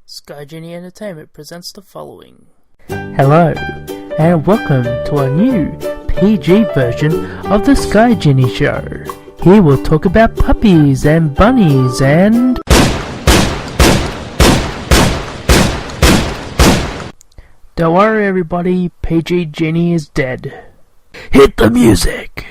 Sky Genie Entertainment presents the following. Hello, and welcome to a new PG version of the Sky Genie Show. Here we'll talk about puppies and bunnies and... Don't worry everybody, PG Genie is dead. Hit the music!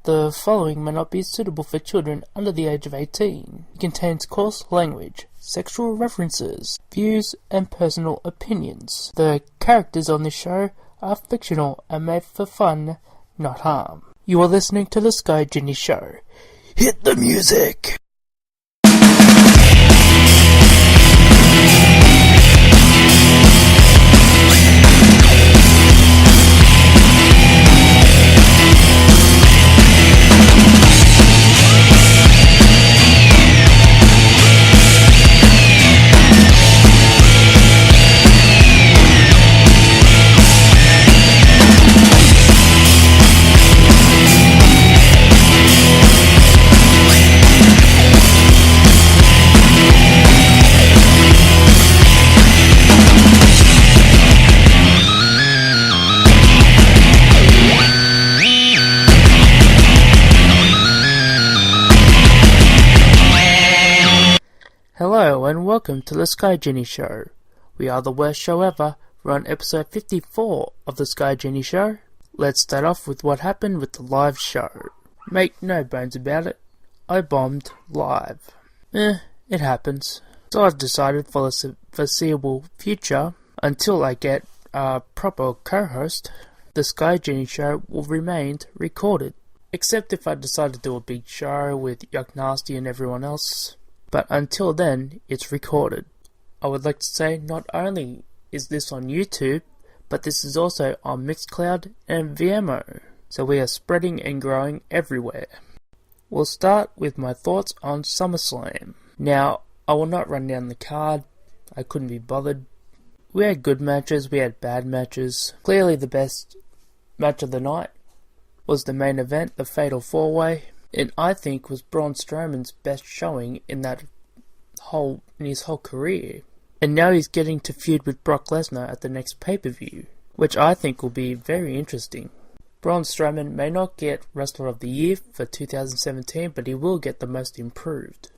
The following may not be suitable for children under the age of 18. It contains coarse language, sexual references, views, and personal opinions. The characters on this show are fictional and made for fun, not harm. You are listening to the Sky Genie Show. Hit the music! Hello and welcome to the Sky Genie Show. We are the worst show ever. We're on episode 54 of the Sky Genie Show. Let's start off with what happened with the live show. Make no bones about it, I bombed live. It happens. So I've decided for the foreseeable future, until I get a proper co-host, the Sky Genie Show will remain recorded. Except if I decide to do a big show with Yuck Nasty and everyone else. But until then, it's recorded. I would like to say not only is this on YouTube, but this is also on Mixlr and Vimeo. So we are spreading and growing everywhere. We'll start with my thoughts on SummerSlam. Now, I will not run down the card. I couldn't be bothered. We had good matches, we had bad matches. Clearly the best match of the night was the main event, the Fatal 4-Way. And I think was Braun Strowman's best showing in his whole career. And now he's getting to feud with Brock Lesnar at the next pay-per-view, which I think will be very interesting. Braun Strowman may not get Wrestler of the Year for 2017, but he will get the Most Improved.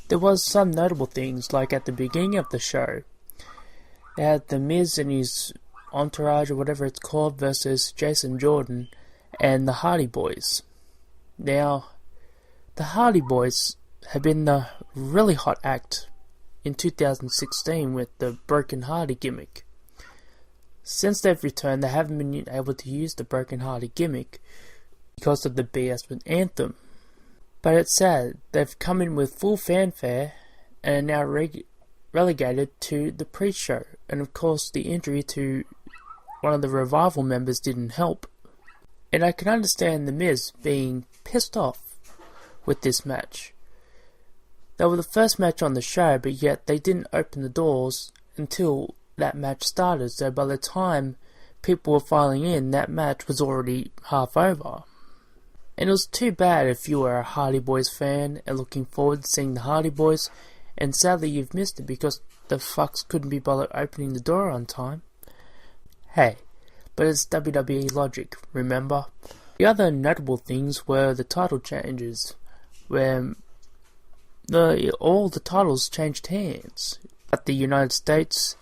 There was some notable things, like at the beginning of the show, they had The Miz and his entourage, or whatever it's called, versus Jason Jordan and the Hardy Boys. Now, the Hardy Boys have been the really hot act in 2016 with the Broken Hardy gimmick. Since they've returned, they haven't been able to use the Broken Hardy gimmick because of the BS with Anthem. But it's sad, they've come in with full fanfare and are now relegated to the pre-show. And of course the injury to one of the Revival members didn't help. And I can understand The Miz being pissed off with this match. They were the first match on the show, but yet they didn't open the doors until that match started, so by the time people were filing in, that match was already half over. And it was too bad if you were a Hardy Boys fan and looking forward to seeing the Hardy Boys, and sadly you've missed it because the fucks couldn't be bothered opening the door on time. Hey, but it's WWE logic, remember? The other notable things were the title changes, where all the titles changed hands at the United States,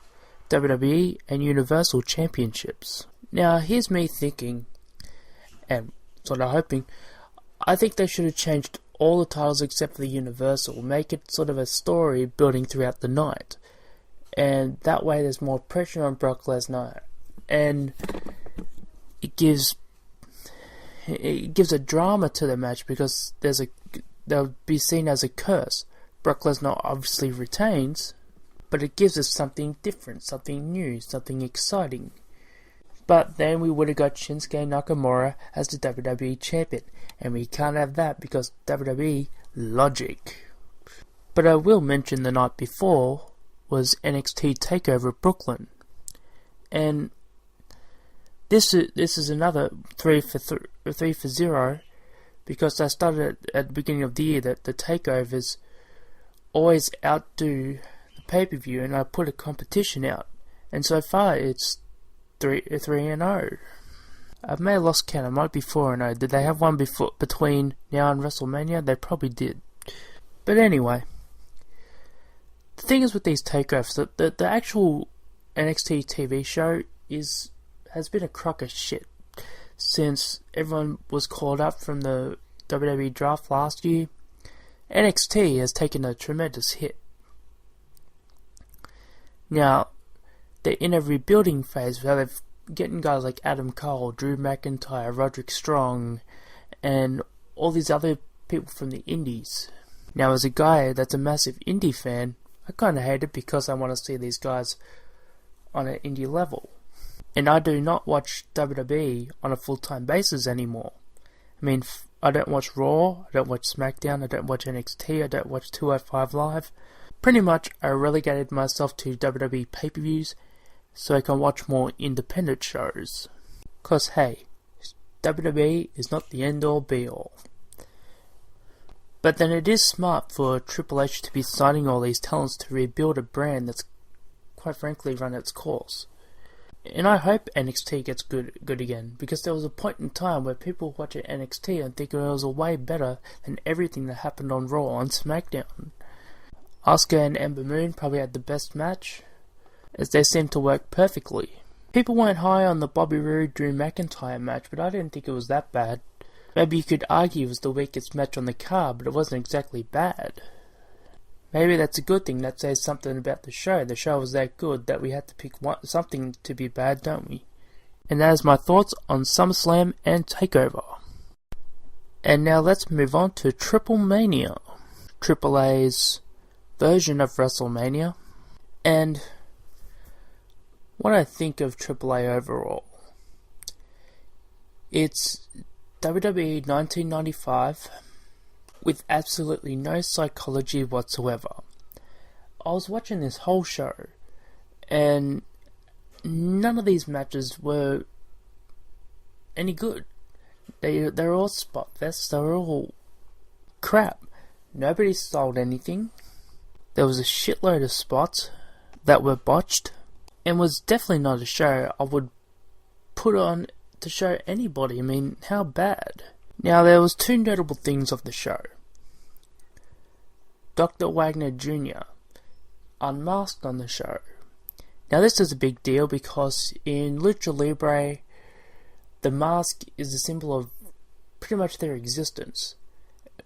WWE, and Universal Championships. Now, here's me thinking, and sort of hoping, I think they should have changed all the titles except for the Universal, make it sort of a story building throughout the night, and that way there's more pressure on Brock Lesnar, and it gives a drama to the match because they'll be seen as a curse. Brock Lesnar obviously retains, but it gives us something different, something new, something exciting. But then we would have got Shinsuke Nakamura as the WWE Champion, and we can't have that because WWE logic. But I will mention the night before was NXT TakeOver Brooklyn, and this is another 3 for 0, because I started at the beginning of the year that the takeovers always outdo the pay-per-view and I put a competition out, and so far it's 3-0. I may have lost count, it might be 4-0. Did they have one between now and WrestleMania? They probably did. But anyway, the thing is with these takeovers, the actual NXT TV show has been a crock of shit since everyone was called up from the WWE draft last year. NXT has taken a tremendous hit. Now, they're in a rebuilding phase where they're getting guys like Adam Cole, Drew McIntyre, Roderick Strong, and all these other people from the indies. Now, as a guy that's a massive indie fan, I kind of hate it because I want to see these guys on an indie level. And I do not watch WWE on a full-time basis anymore. I mean, I don't watch Raw, I don't watch SmackDown, I don't watch NXT, I don't watch 205 Live. Pretty much, I relegated myself to WWE pay-per-views so I can watch more independent shows. Cause hey, WWE is not the end-all be-all. But then it is smart for Triple H to be signing all these talents to rebuild a brand that's quite frankly run its course. And I hope NXT gets good again, because there was a point in time where people watching NXT and thinking it was a way better than everything that happened on Raw and SmackDown. Asuka and Ember Moon probably had the best match, as they seemed to work perfectly. People weren't high on the Bobby Roode Drew McIntyre match, but I didn't think it was that bad. Maybe you could argue it was the weakest match on the card, but it wasn't exactly bad. Maybe that's a good thing. That says something about the show. The show was that good that we had to pick something to be bad, don't we? And that is my thoughts on SummerSlam and TakeOver. And now let's move on to Triple Mania, AAA's version of WrestleMania, and what I think of AAA overall. It's WWE 1995 with absolutely no psychology whatsoever. I was watching this whole show and none of these matches were any good. They're all spot fests, they were all crap. Nobody sold anything. There was a shitload of spots that were botched, and was definitely not a show I would put on to show anybody. I mean, how bad? Now, there was two notable things of the show. Dr. Wagner Jr. unmasked on the show. Now, this is a big deal because in Lucha Libre, the mask is a symbol of pretty much their existence.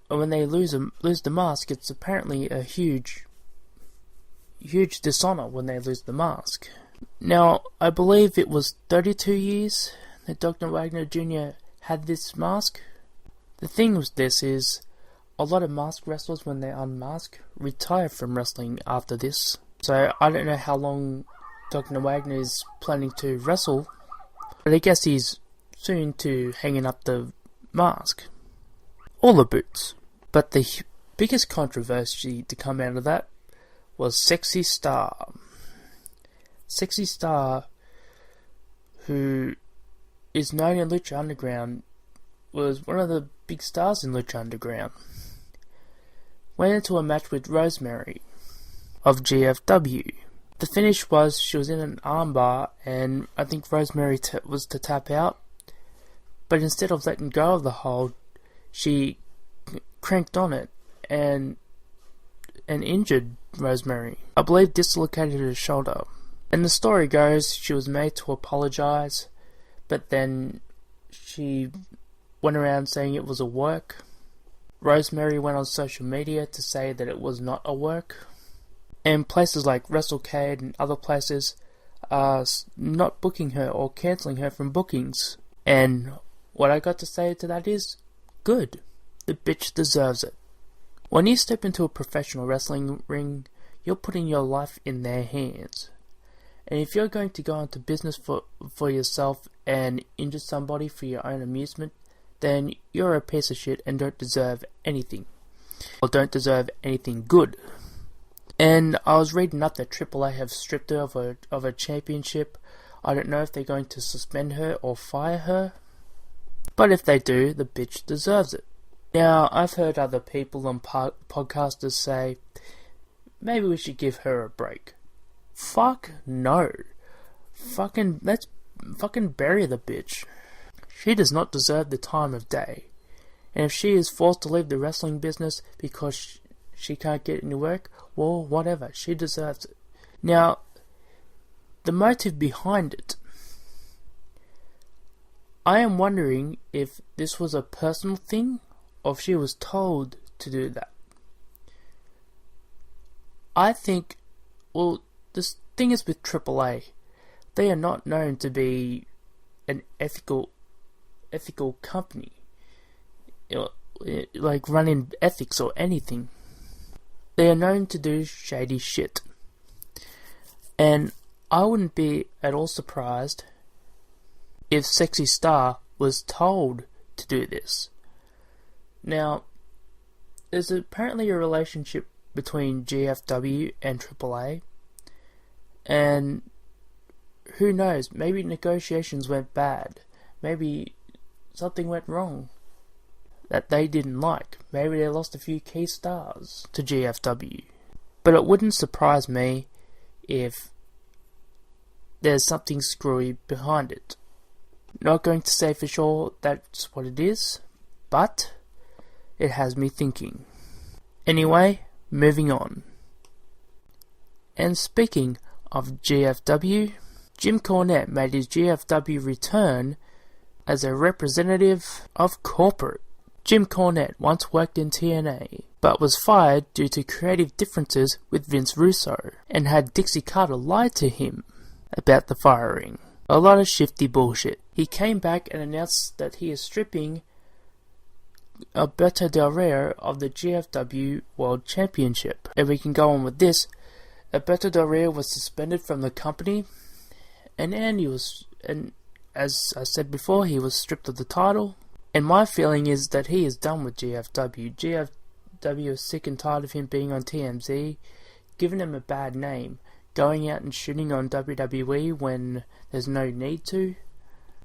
And when they lose the mask, it's apparently a huge dishonor when they lose the mask. Now, I believe it was 32 years that Dr. Wagner Jr. had this mask. The thing with this is, a lot of masked wrestlers, when they unmask, retire from wrestling after this. So I don't know how long Dr. Wagner is planning to wrestle, but I guess he's soon to hanging up the mask. Or the boots. But the biggest controversy to come out of that was Sexy Star. Sexy Star, who is known in Lucha Underground, was one of the big stars in Lucha Underground. Went into a match with Rosemary of GFW. The finish was she was in an armbar, and I think Rosemary was to tap out, but instead of letting go of the hold, she cranked on it and injured Rosemary. I believe dislocated her shoulder. And the story goes she was made to apologize, but then she went around saying it was a work. Rosemary went on social media to say that it was not a work. And places like WrestleCade and other places are not booking her or cancelling her from bookings. And what I got to say to that is, good. The bitch deserves it. When you step into a professional wrestling ring, you're putting your life in their hands. And if you're going to go into business for yourself and injure somebody for your own amusement, then you're a piece of shit and don't deserve anything. Or don't deserve anything good. And I was reading up that AAA have stripped her of a championship. I don't know if they're going to suspend her or fire her. But if they do, the bitch deserves it. Now, I've heard other people and podcasters say maybe we should give her a break. Fuck no. Let's fucking bury the bitch. She does not deserve the time of day. And if she is forced to leave the wrestling business because she can't get any work, well, whatever. She deserves it. Now, the motive behind it. I am wondering if this was a personal thing or if she was told to do that. I think, well, this thing is with AAA. They are not known to be an ethical company. Like running ethics or anything. They are known to do shady shit. And I wouldn't be at all surprised if Sexy Star was told to do this. Now, there's apparently a relationship between GFW and AAA, and who knows, maybe negotiations went bad, maybe something went wrong that they didn't like, maybe they lost a few key stars to GFW. But it wouldn't surprise me if there's something screwy behind it. Not going to say for sure that's what it is, but it has me thinking. Anyway, moving on. And speaking of GFW, Jim Cornette made his GFW return as a representative of corporate. Jim Cornette once worked in TNA, but was fired due to creative differences with Vince Russo, and had Dixie Carter lie to him about the firing. A lot of shifty bullshit. He came back and announced that he is stripping Alberto Del Rio of the GFW World Championship. And we can go on with this. Alberto Del Rio was suspended from the company, and as I said before, he was stripped of the title. And my feeling is that he is done with GFW. GFW is sick and tired of him being on TMZ, giving him a bad name, going out and shooting on WWE when there's no need to.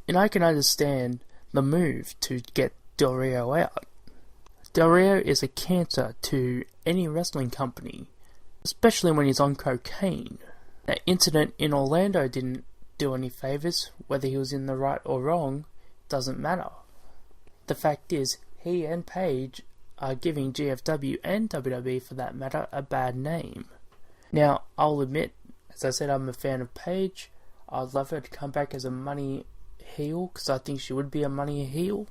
And I can understand the move to get Del Rio out. Del Rio is a cancer to any wrestling company, especially when he's on cocaine. That incident in Orlando didn't do any favours. Whether he was in the right or wrong doesn't matter. The fact is, he and Paige are giving GFW and WWE, for that matter, a bad name. Now, I'll admit, as I said, I'm a fan of Paige. I'd love her to come back as a money heel, because I think she would be a money heel.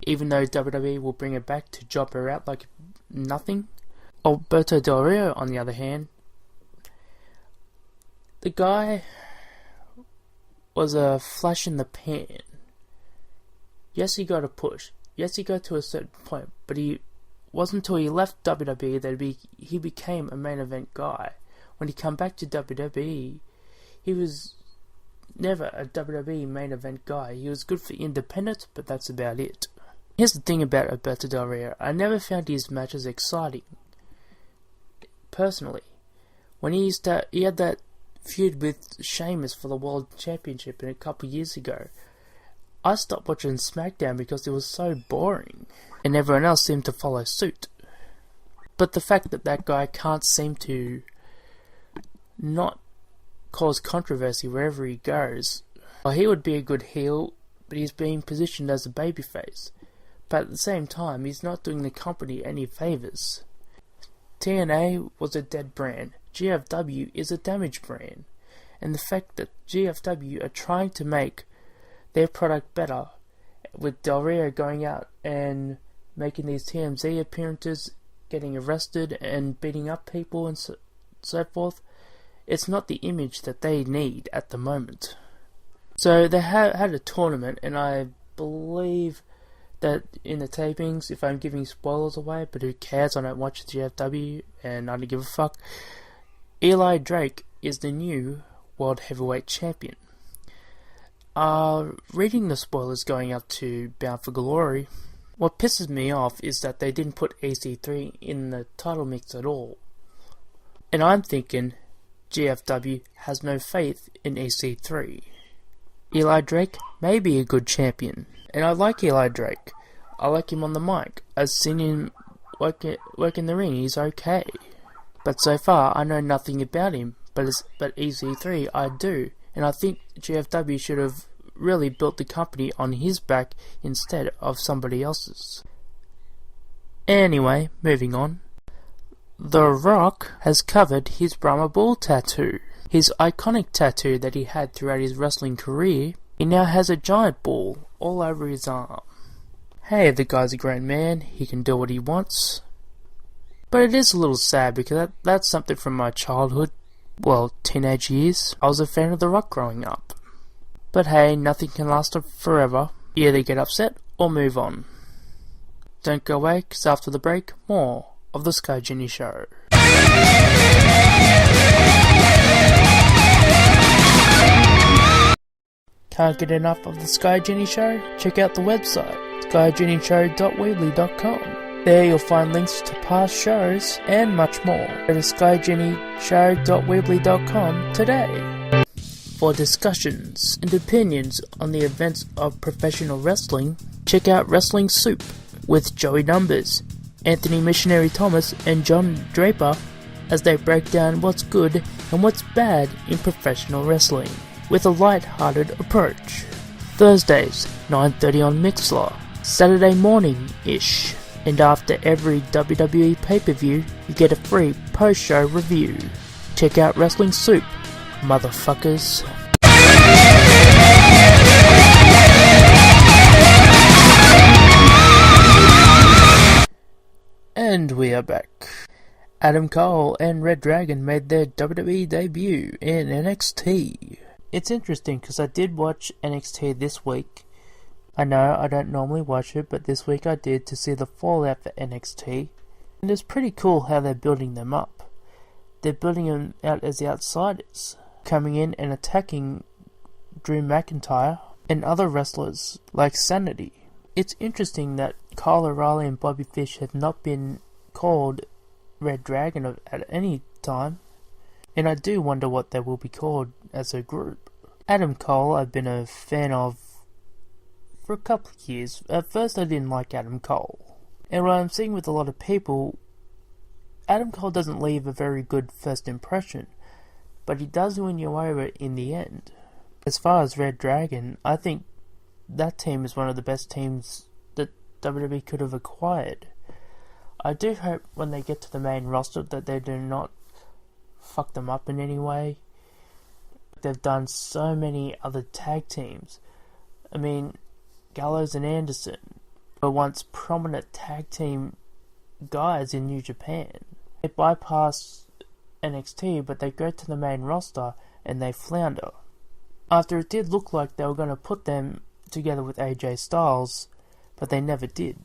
Even though WWE will bring her back to job her out like nothing. Alberto Del Rio, on the other hand, the guy was a flash in the pan. Yes, he got a push. Yes, he got to a certain point, but it wasn't until he left WWE that he became a main event guy. When he came back to WWE, he was never a WWE main event guy. He was good for independent, but that's about it. Here's the thing about Alberto Del Rio. I never found his matches exciting. Personally. When he had that feud with Sheamus for the World Championship a couple years ago, I stopped watching SmackDown because it was so boring, and everyone else seemed to follow suit. But the fact that that guy can't seem to not cause controversy wherever he goes, well, he would be a good heel, but he's being positioned as a babyface. But at the same time, he's not doing the company any favours. TNA was a dead brand. GFW is a damaged brand. And the fact that GFW are trying to make their product better, with Del Rio going out and making these TMZ appearances, getting arrested and beating up people and so forth, it's not the image that they need at the moment. So they had a tournament, and I believe that in the tapings, if I'm giving spoilers away, but who cares, I don't watch GFW and I don't give a fuck, Eli Drake is the new World Heavyweight Champion. Reading the spoilers going up to Bound for Glory, what pisses me off is that they didn't put EC3 in the title mix at all. And I'm thinking GFW has no faith in EC3. Eli Drake may be a good champion, and I like Eli Drake. I like him on the mic. I've seen him work in the ring, he's okay. But so far, I know nothing about him, but EC3 I do, and I think GFW should have really built the company on his back instead of somebody else's. Anyway, moving on. The Rock has covered his Brahma Bull tattoo. His iconic tattoo that he had throughout his wrestling career. He now has a giant bull all over his arm. Hey, the guy's a grown man, he can do what he wants. But it is a little sad because that's something from my childhood, well, teenage years. I was a fan of The Rock growing up. But hey, nothing can last forever. You either get upset or move on. Don't go away, because after the break, more of the Sky Genie Show. Can't get enough of the Sky Genie Show? Check out the website, skygenieshow.weebly.com. There you'll find links to past shows and much more. Go to skygenieshow.weebly.com today. For discussions and opinions on the events of professional wrestling, check out Wrestling Soup with Joey Numbers, Anthony Missionary Thomas and John Draper as they break down what's good and what's bad in professional wrestling with a light-hearted approach. Thursdays, 9:30 on Mixlr, Saturday morning-ish, and after every WWE pay-per-view, you get a free post-show review. Check out Wrestling Soup, motherfuckers. And we are back. Adam Cole and Red Dragon made their WWE debut in NXT. It's interesting because I did watch NXT this week. I know I don't normally watch it, but this week I did to see the fallout for NXT. And it's pretty cool how they're building them up. They're building them out as the outsiders, coming in and attacking Drew McIntyre and other wrestlers like Sanity. It's interesting that Kyle O'Reilly and Bobby Fish have not been called Red Dragon at any time, and I do wonder what they will be called as a group. Adam Cole I've been a fan of for a couple of years. At first I didn't like Adam Cole, and what I'm seeing with a lot of people, Adam Cole doesn't leave a very good first impression, but he does win you over in the end. As far as Red Dragon, I think that team is one of the best teams that WWE could have acquired. I do hope when they get to the main roster that they do not fuck them up in any way. They've done so many other tag teams. I mean, Gallows and Anderson were once prominent tag team guys in New Japan. They bypass NXT, but they go to the main roster and they flounder. After it did look like they were going to put them together with AJ Styles, but they never did.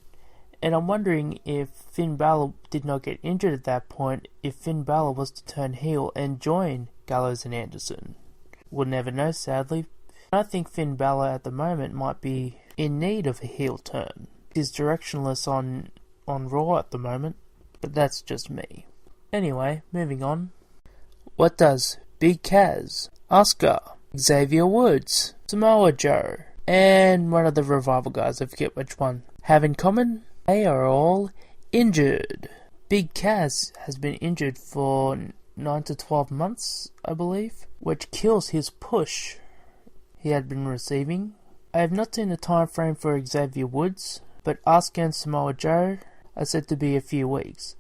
And I'm wondering if Finn Balor did not get injured at that point, if Finn Balor was to turn heel and join Gallows and Anderson. We'll never know, sadly. I think Finn Balor at the moment might be in need of a heel turn. He's directionless on Raw at the moment, but that's just me. Anyway, moving on. What does Big Kaz, Asuka, Xavier Woods, Samoa Joe, and one of the Revival guys, I forget which one, have in common? They are all injured. Big Kaz has been injured for 9 to 12 months, I believe, which kills his push he had been receiving. I have not seen a time frame for Xavier Woods, but Asuka and Samoa Joe are said to be a few weeks,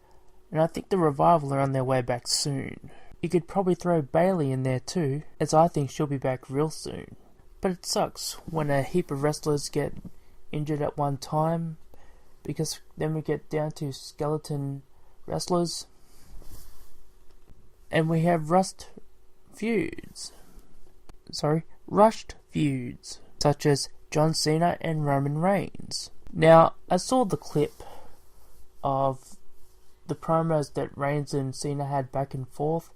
and I think the Revival are on their way back soon. You could probably throw Bayley in there too, as I think she'll be back real soon. But it sucks when a heap of wrestlers get injured at one time, because then we get down to skeleton wrestlers, and we have rushed feuds, such as John Cena and Roman Reigns. Now, I saw the clip of the promos that Reigns and Cena had back and forth,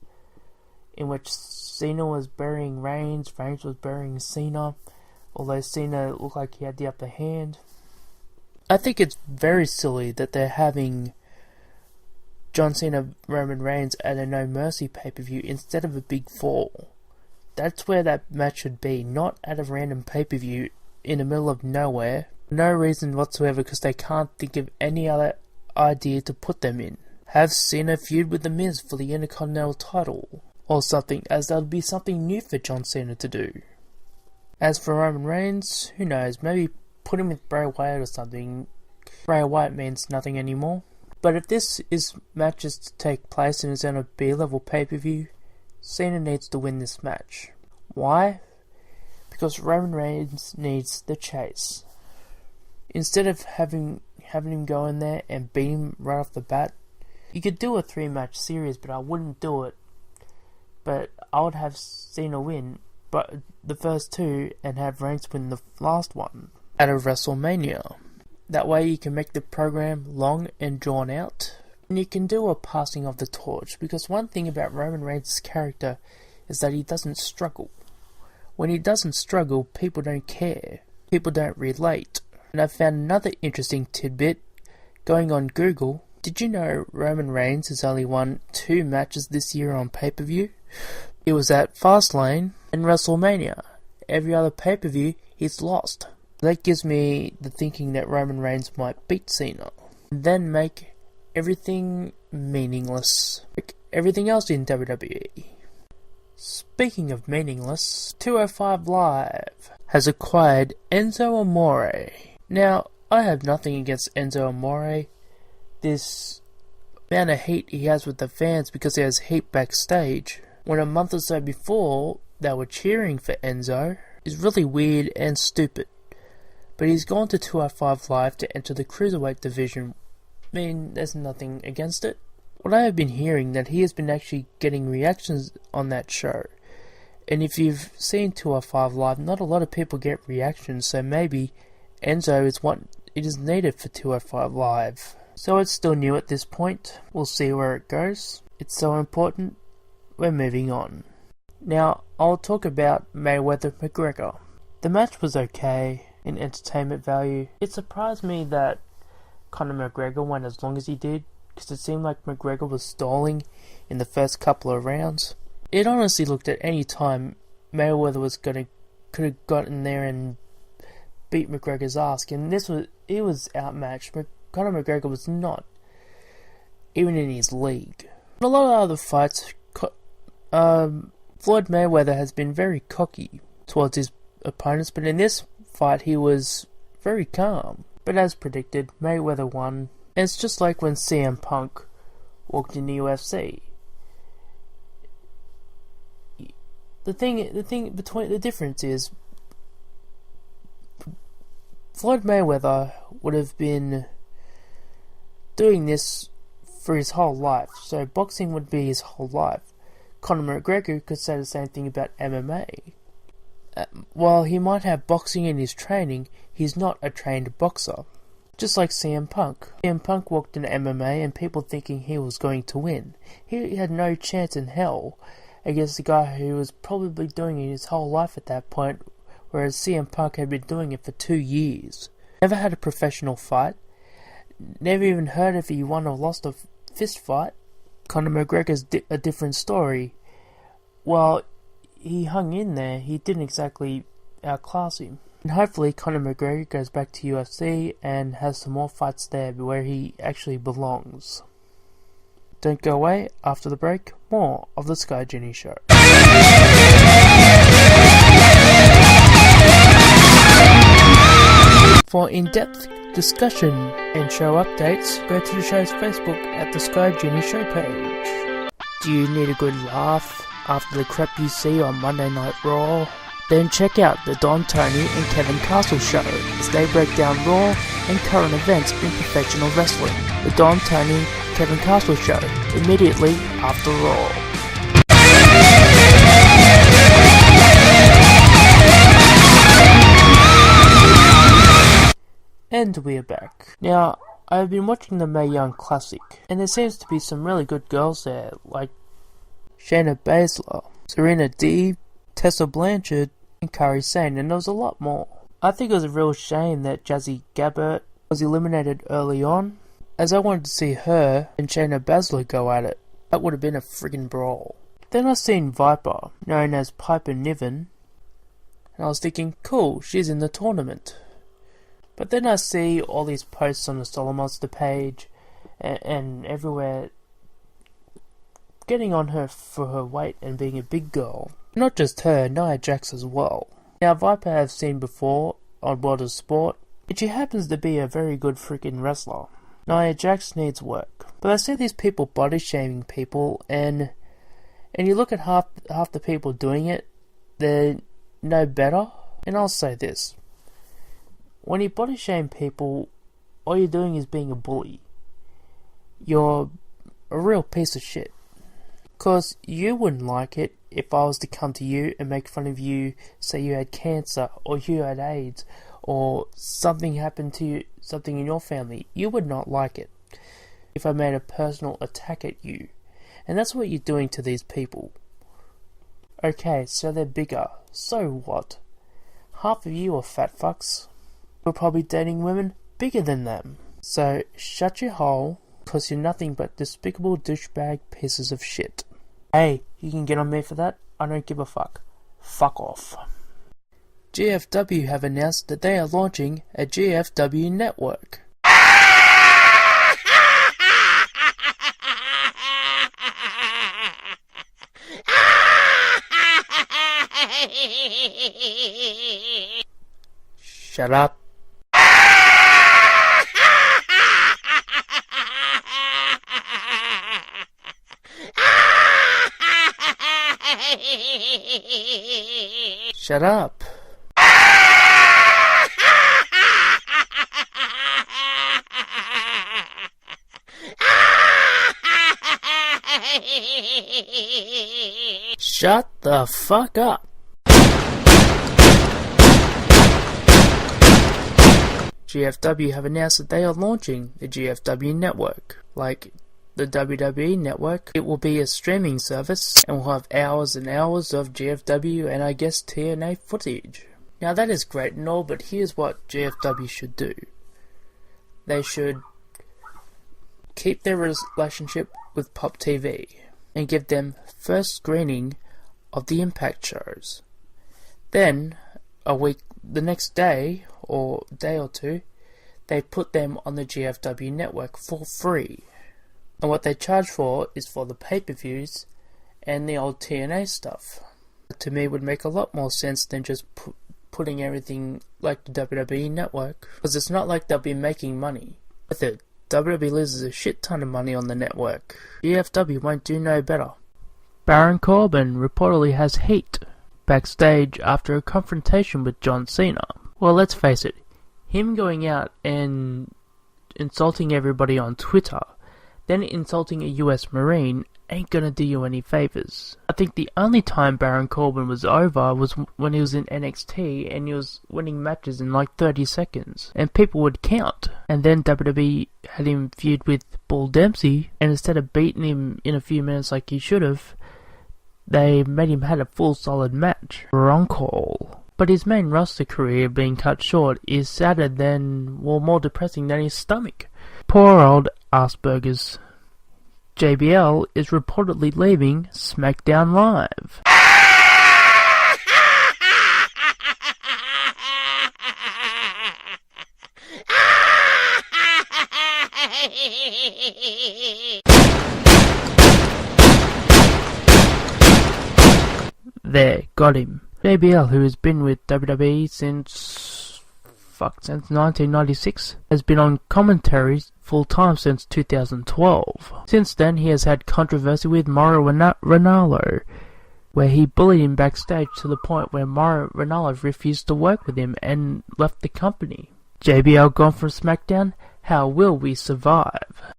in which Cena was burying Reigns, Reigns was burying Cena, although Cena looked like he had the upper hand. I think it's very silly that they're having John Cena, Roman Reigns at a No Mercy pay-per-view instead of a big fall. That's where that match should be, not at a random pay-per-view in the middle of nowhere. No reason whatsoever, because they can't think of any other idea to put them in. have Cena feud with The Miz for the Intercontinental title, or something, as that would be something new for John Cena to do. As for Roman Reigns, who knows, maybe put him with Bray Wyatt or something. Bray Wyatt means nothing anymore. But if this match is to take place and is on a B-level pay-per-view, Cena needs to win this match. Why? Because Roman Reigns needs the chase. Instead of having him go in there and beat him right off the bat, you could do a 3-match series, but I wouldn't do it. But I would have Cena win but the first 2 and have Reigns win the last one at a WrestleMania. That way you can make the program long and drawn out, and you can do a passing of the torch, because one thing about Roman Reigns' character is that he doesn't struggle. When he doesn't struggle, people don't care. People don't relate. And I found another interesting tidbit going on Google. Did you know Roman Reigns has only won 2 matches this year on pay-per-view? It was at Fastlane and WrestleMania. Every other pay-per-view, he's lost. That gives me the thinking that Roman Reigns might beat Cena, and then make everything meaningless. Like everything else in WWE. Speaking of meaningless, 205 Live has acquired Enzo Amore. Now, I have nothing against Enzo Amore. This amount of heat he has with the fans because he has heat backstage, when a month or so before they were cheering for Enzo, is really weird and stupid. But he's gone to 205 Live to enter the Cruiserweight division. I mean, there's nothing against it. What I have been hearing that he has been actually getting reactions on that show. And if you've seen 205 Live, not a lot of people get reactions, so maybe Enzo is what it is needed for 205 Live. So it's still new at this point. We'll see where it goes. It's so important. We're moving on. Now, I'll talk about Mayweather-McGregor. The match was okay in entertainment value. It surprised me that Conor McGregor went as long as he did, because it seemed like McGregor was stalling in the first couple of rounds. It honestly looked at any time Mayweather could have gotten there and beat McGregor's ass, and he was outmatched. Conor McGregor was not even in his league. In a lot of other fights, Floyd Mayweather has been very cocky towards his opponents, but in this fight he was very calm. But as predicted, Mayweather won, and it's just like when CM Punk walked in the UFC. The difference is Floyd Mayweather would have been doing this for his whole life, so boxing would be his whole life. Conor McGregor could say the same thing about MMA. While he might have boxing in his training, he's not a trained boxer. Just like CM Punk. CM Punk walked into MMA and people thinking he was going to win. He had no chance in hell against a guy who was probably doing it his whole life at that point, whereas CM Punk had been doing it for 2 years. Never had a professional fight. Never even heard if he won or lost a fist fight. Conor McGregor's a different story. While he hung in there, he didn't exactly outclass him. And hopefully Conor McGregor goes back to UFC and has some more fights there where he actually belongs. Don't go away. After the break, more of the Sky Genie Show. For in-depth discussion and show updates, go to the show's Facebook at the Sky Genie Show page. Do you need a good laugh after the crap you see on Monday Night Raw? Then check out the Don Tony and Kevin Castle Show as they break down Raw and current events in professional wrestling. The Don Tony Kevin Castle Show, immediately after Raw. And we're back. Now, I've been watching the Mae Young Classic, and there seems to be some really good girls there, like Shayna Baszler, Serena Deeb, Tessa Blanchard, and Kairi Sane, and there was a lot more. I think it was a real shame that Jazzy Gabbert was eliminated early on, as I wanted to see her and Shayna Baszler go at it. That would have been a friggin' brawl. Then I seen Viper, known as Piper Niven, and I was thinking, cool, she's in the tournament. But then I see all these posts on the Solomonster page and everywhere getting on her for her weight and being a big girl. Not just her, Nia Jax as well. Now, Viper I have seen before on World of Sport, and she happens to be a very good freaking wrestler. Nia Jax needs work. But I see these people body shaming people, and you look at half the people doing it, they're no better. And I'll say this. When you body shame people, all you're doing is being a bully. You're a real piece of shit. Because you wouldn't like it if I was to come to you and make fun of you, say you had cancer, or you had AIDS, or something happened to you, something in your family. You would not like it if I made a personal attack at you. And that's what you're doing to these people. Okay, so they're bigger. So what? Half of you are fat fucks. You're probably dating women bigger than them. So shut your hole, cause you're nothing but despicable douchebag pieces of shit. Hey, you can get on me for that? I don't give a fuck. Fuck off. GFW have announced that they are launching a GFW network. Shut up. Shut up. Shut the fuck up. GFW have announced that they are launching the GFW network. Like the WWE network, it will be a streaming service and will have hours and hours of GFW and I guess TNA footage. Now that is great and all, but here's what GFW should do. They should keep their relationship with Pop TV and give them first screening of the Impact shows. Then, the next day, or day or two, they put them on the GFW network for free. And what they charge for is for the pay-per-views and the old TNA stuff. To me, would make a lot more sense than just putting everything like the WWE network, because it's not like they'll be making money with it. WWE loses a shit ton of money on the network. GFW won't do no better. Baron Corbin reportedly has heat backstage after a confrontation with John Cena. Well, let's face it, him going out and insulting everybody on Twitter, then insulting a US Marine, ain't gonna do you any favors. I think the only time Baron Corbin was over was when he was in NXT and he was winning matches in like 30 seconds. And people would count. And then WWE had him feud with Bull Dempsey, and instead of beating him in a few minutes like he should have, they made him had a full solid match. Wrong call. But his main roster career being cut short is sadder than, well, more depressing than his stomach. Poor old Asperger's. JBL is reportedly leaving SmackDown Live. There, got him. JBL, who has been with WWE since 1996, has been on commentary full-time since 2012. Since then, he has had controversy with Mauro Ranallo, where he bullied him backstage to the point where Mauro Ranallo refused to work with him and left the company. JBL gone from SmackDown? How will we survive?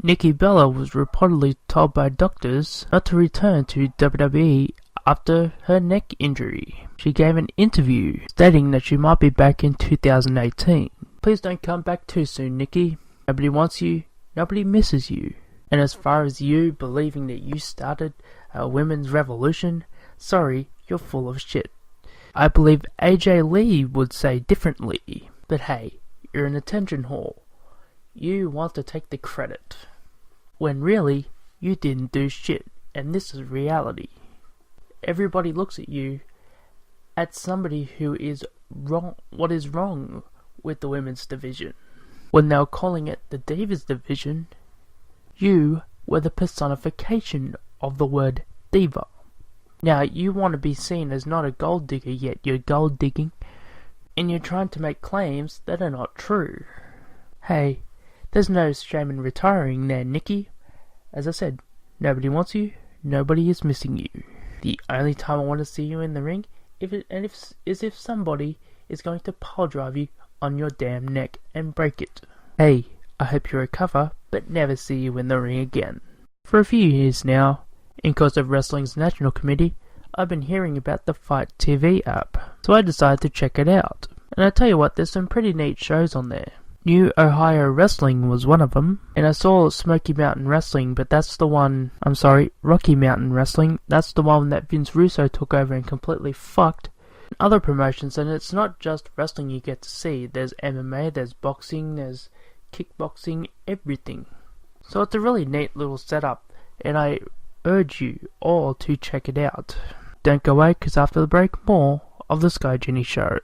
Nikki Bella was reportedly told by doctors not to return to WWE after her neck injury. She gave an interview stating that she might be back in 2018. Please don't come back too soon, Nikki. Nobody wants you, nobody misses you. And as far as you believing that you started a women's revolution, sorry, you're full of shit. I believe AJ Lee would say differently, but hey, you're an attention whore. You want to take the credit, when really, you didn't do shit, and this is reality. Everybody looks at you as somebody who is wrong. What is wrong with the women's division? When they were calling it the Divas division, you were the personification of the word diva. Now, you want to be seen as not a gold digger, yet you're gold digging, and you're trying to make claims that are not true. Hey, there's no shame in retiring there, Nikki. As I said, nobody wants you, nobody is missing you. The only time I want to see you in the ring is if somebody is going to pile drive you on your damn neck and break it. Hey, I hope you recover, but never see you in the ring again. For a few years now, in course of Wrestling's National Committee, I've been hearing about the Fight TV app, so I decided to check it out. And I tell you what, there's some pretty neat shows on there. New Ohio Wrestling was one of them, and I saw Smoky Mountain Wrestling, but that's the one, Rocky Mountain Wrestling, that's the one that Vince Russo took over and completely fucked. Other promotions, and it's not just wrestling you get to see, there's MMA, there's boxing, there's kickboxing, everything. So it's a really neat little setup, and I urge you all to check it out. Don't go away, because after the break, more of the Sky Genie Show.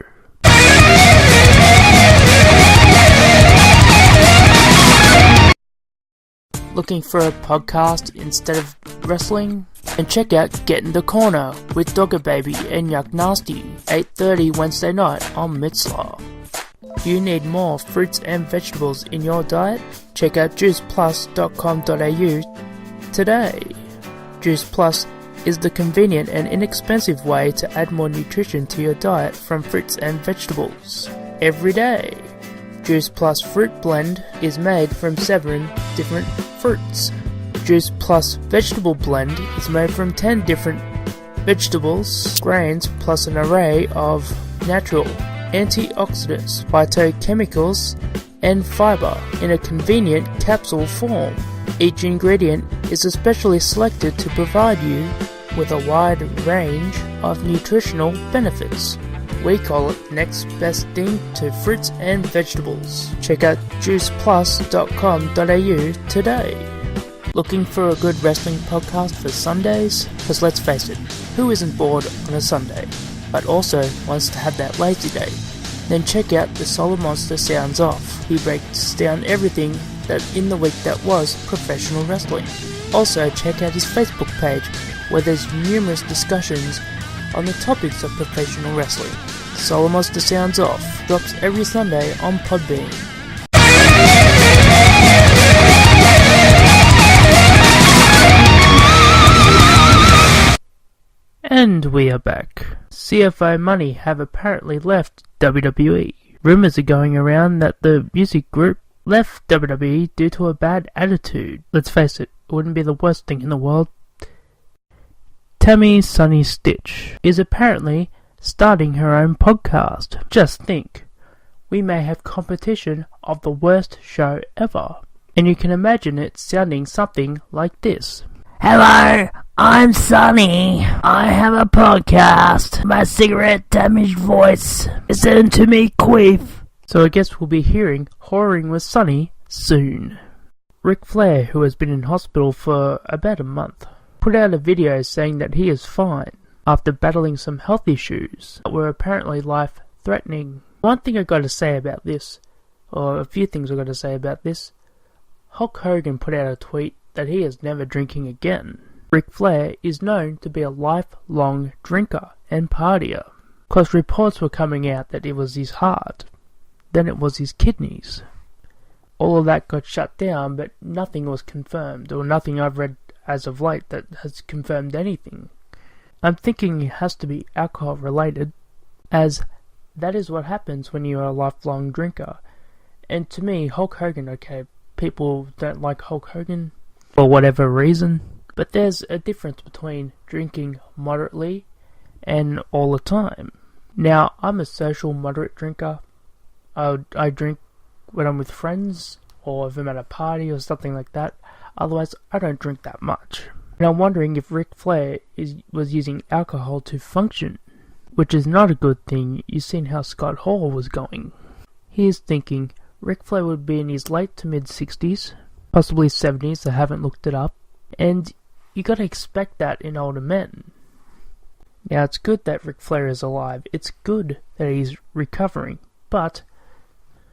Looking for a podcast instead of wrestling? And check out Get in the Corner with Dogger Baby and Yuck Nasty, 8:30 Wednesday night on Mixlr. Do you need more fruits and vegetables in your diet? Check out juiceplus.com.au today. Juice Plus is the convenient and inexpensive way to add more nutrition to your diet from fruits and vegetables every day. Juice Plus Fruit Blend is made from 7 different fruits. Juice Plus Vegetable Blend is made from 10 different vegetables, grains, plus an array of natural antioxidants, phytochemicals, and fiber in a convenient capsule form. Each ingredient is especially selected to provide you with a wide range of nutritional benefits. We call it next best thing to fruits and vegetables. Check out juiceplus.com.au today. Looking for a good wrestling podcast for Sundays? Because let's face it, who isn't bored on a Sunday, but also wants to have that lazy day? Then check out the Solomonster Sounds off. He breaks down everything that in the week that was professional wrestling. Also check out his Facebook page, where there's numerous discussions on the topics of professional wrestling. Solomonster Sounds Off drops every Sunday on Podbean. And we are back. CFO Money have apparently left WWE. Rumours are going around that the music group left WWE due to a bad attitude. Let's face it, it wouldn't be the worst thing in the world. Tammy Sunny Stitch is apparently starting her own podcast. Just think, we may have competition of the worst show ever. And you can imagine it sounding something like this. Hello, I'm Sunny. I have a podcast. My cigarette-damaged voice. Listen to me queef. So I guess we'll be hearing Whoring with Sunny soon. Ric Flair, who has been in hospital for about a month, put out a video saying that he is fine after battling some health issues that were apparently life-threatening. One thing I gotta say about this, or a few things I gotta say about this, Hulk Hogan put out a tweet that he is never drinking again. Ric Flair is known to be a lifelong drinker and partier, because reports were coming out that it was his heart, then it was his kidneys. All of that got shut down, but nothing was confirmed, or nothing I've read as of late that has confirmed anything. I'm thinking it has to be alcohol related, as that is what happens when you are a lifelong drinker. And to me, Hulk Hogan, okay, people don't like Hulk Hogan for whatever reason, but there's a difference between drinking moderately and all the time. Now, I'm a social moderate drinker. I drink when I'm with friends, or if I'm at a party or something like that. Otherwise, I don't drink that much. And I'm wondering if Ric Flair was using alcohol to function, which is not a good thing. You've seen how Scott Hall was going. He is thinking Ric Flair would be in his late to mid-60s, possibly 70s, I haven't looked it up, and you gotta expect that in older men. Now, it's good that Ric Flair is alive, it's good that he's recovering, but,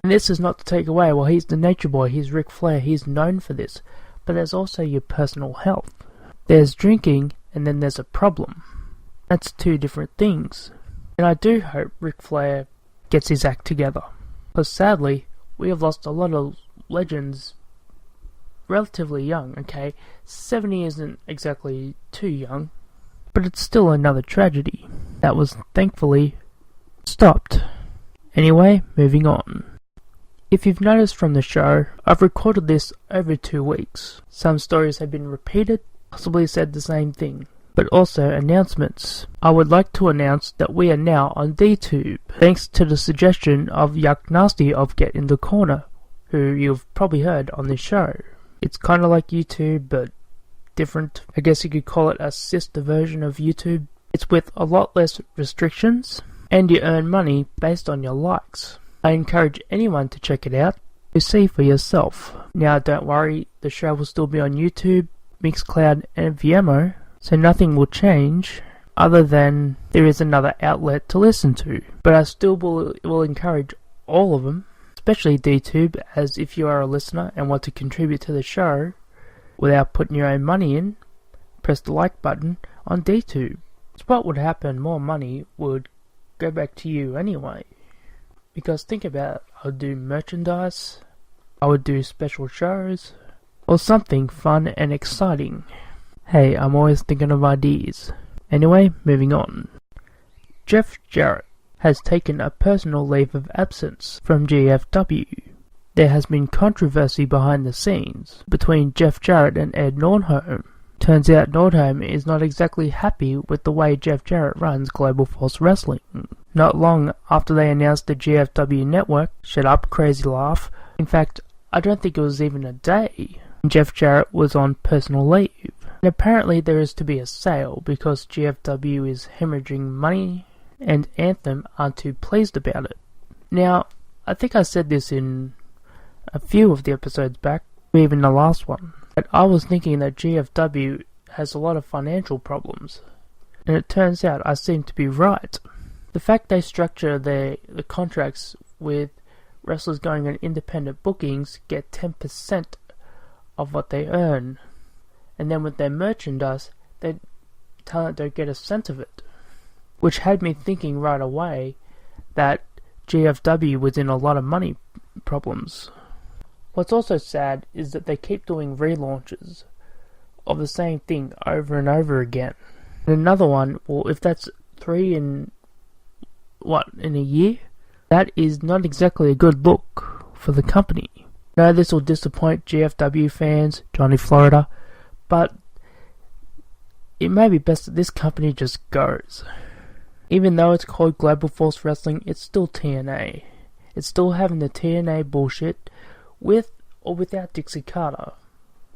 and this is not to take away, he's the Nature Boy, he's Ric Flair, he's known for this, but there's also your personal health. There's drinking, and then there's a problem. That's two different things. And I do hope Ric Flair gets his act together. Because sadly, we have lost a lot of legends relatively young, okay? 70 isn't exactly too young, but it's still another tragedy that was thankfully stopped. Anyway, moving on. If you've noticed from the show, I've recorded this over 2 weeks. Some stories have been repeated, possibly said the same thing, but also announcements. I would like to announce that we are now on DTube, thanks to the suggestion of Yuck Nasty of Get in the Corner, who you've probably heard on this show. It's kinda like YouTube, but different. I guess you could call it a sister version of YouTube. It's with a lot less restrictions, and you earn money based on your likes. I encourage anyone to check it out to see for yourself. Now don't worry, the show will still be on YouTube, Mixlr and Vimeo, so nothing will change other than there is another outlet to listen to. But I still will encourage all of them, especially DTube, as if you are a listener and want to contribute to the show without putting your own money in, press the like button on DTube. So what would happen, more money would go back to you anyway. Because think about it, I would do merchandise, I would do special shows, or something fun and exciting. Hey, I'm always thinking of ideas. Anyway, moving on. Jeff Jarrett has taken a personal leave of absence from GFW. There has been controversy behind the scenes between Jeff Jarrett and Ed Nordholm. Turns out Nordholm is not exactly happy with the way Jeff Jarrett runs Global Force Wrestling. Not long after they announced the GFW network, shut up, crazy laugh. In fact, I don't think it was even a day. Jeff Jarrett was on personal leave. And apparently there is to be a sale because GFW is hemorrhaging money and Anthem aren't too pleased about it. Now, I think I said this in a few of the episodes back, even the last one, but I was thinking that GFW has a lot of financial problems. And it turns out I seem to be right. The fact they structure the contracts with wrestlers going on independent bookings get 10% of what they earn, and then with their merchandise, their talent don't get a cent of it, which had me thinking right away that GFW was in a lot of money problems. What's also sad is that they keep doing relaunches of the same thing over and over again. And another one, well, if that's 3 in a year, that is not exactly a good look for the company. Now this will disappoint GFW fans, Johnny Florida, but it may be best that this company just goes. Even though it's called Global Force Wrestling, it's still TNA. It's still having the TNA bullshit with or without Dixie Carter.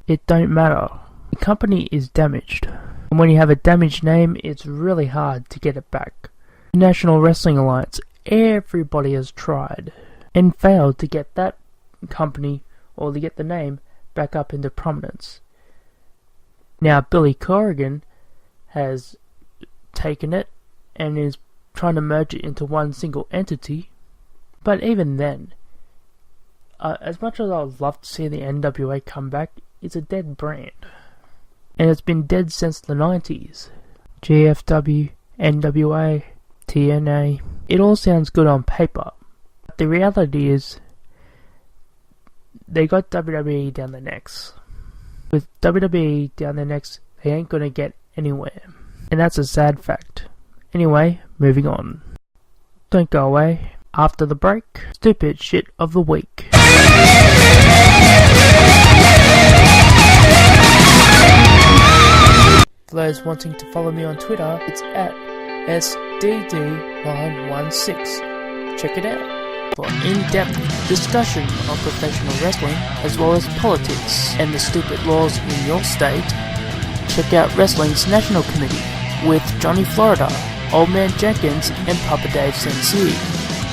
It don't matter. The company is damaged. And when you have a damaged name, it's really hard to get it back. The National Wrestling Alliance, everybody has tried and failed to get that company or to get the name back up into prominence. Now Billy Corrigan has taken it and is trying to merge it into one single entity, but even then, as much as I would love to see the NWA come back, it's a dead brand, and it's been dead since the 90s. GFW, NWA, TNA, it all sounds good on paper, but the reality is they got WWE down their necks. With WWE down their necks, they ain't gonna get anywhere, and that's a sad fact. Anyway, moving on. Don't go away. After the break, stupid shit of the week. For those wanting to follow me on Twitter, it's at SDD916. Check it out for in-depth discussion on professional wrestling as well as politics and the stupid laws in your state. Check out Wrestling's National Committee with Johnny Florida, Old Man Jenkins and Papa Dave Sensei,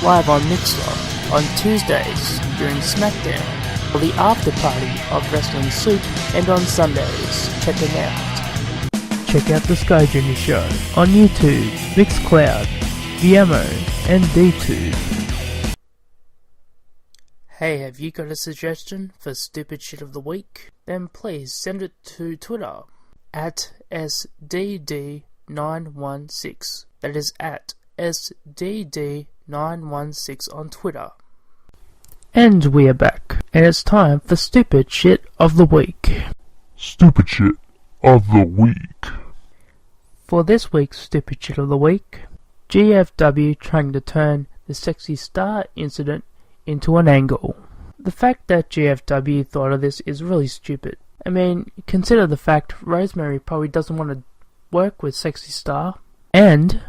live on Mixlr on Tuesdays during SmackDown, or the after party of Wrestling Soup, and on Sundays. Check them out. Check out the Sky Genie Show on YouTube, Mixlr, Vimeo, and DTube. Hey, have you got a suggestion for stupid shit of the week? Then please send it to Twitter at SDD916. That is at SDD916 on Twitter. And we are back, and it's time for Stupid Shit of the Week. Stupid Shit of the Week. For this week's Stupid Shit of the Week, GFW trying to turn the Sexy Star incident into an angle. The fact that GFW thought of this is really stupid. I mean, consider the fact Rosemary probably doesn't want to work with Sexy Star, and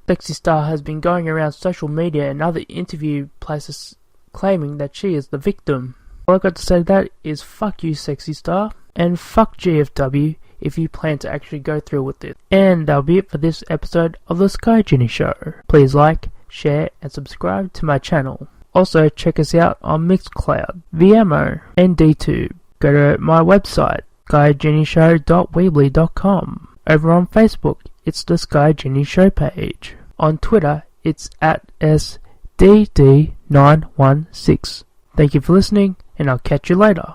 Sexy Star has been going around social media and other interview places claiming that she is the victim. All I got to say to that is fuck you, Sexy Star, and fuck GFW if you plan to actually go through with it. And that'll be it for this episode of the Sky Genie Show. Please like, share, and subscribe to my channel. Also, check us out on Mixlr, Vimeo, and DTube. Go to my website, skygenieshow.weebly.com. Over on Facebook, it's the Sky Genie Show page. On Twitter, it's at SDD916. Thank you for listening, and I'll catch you later.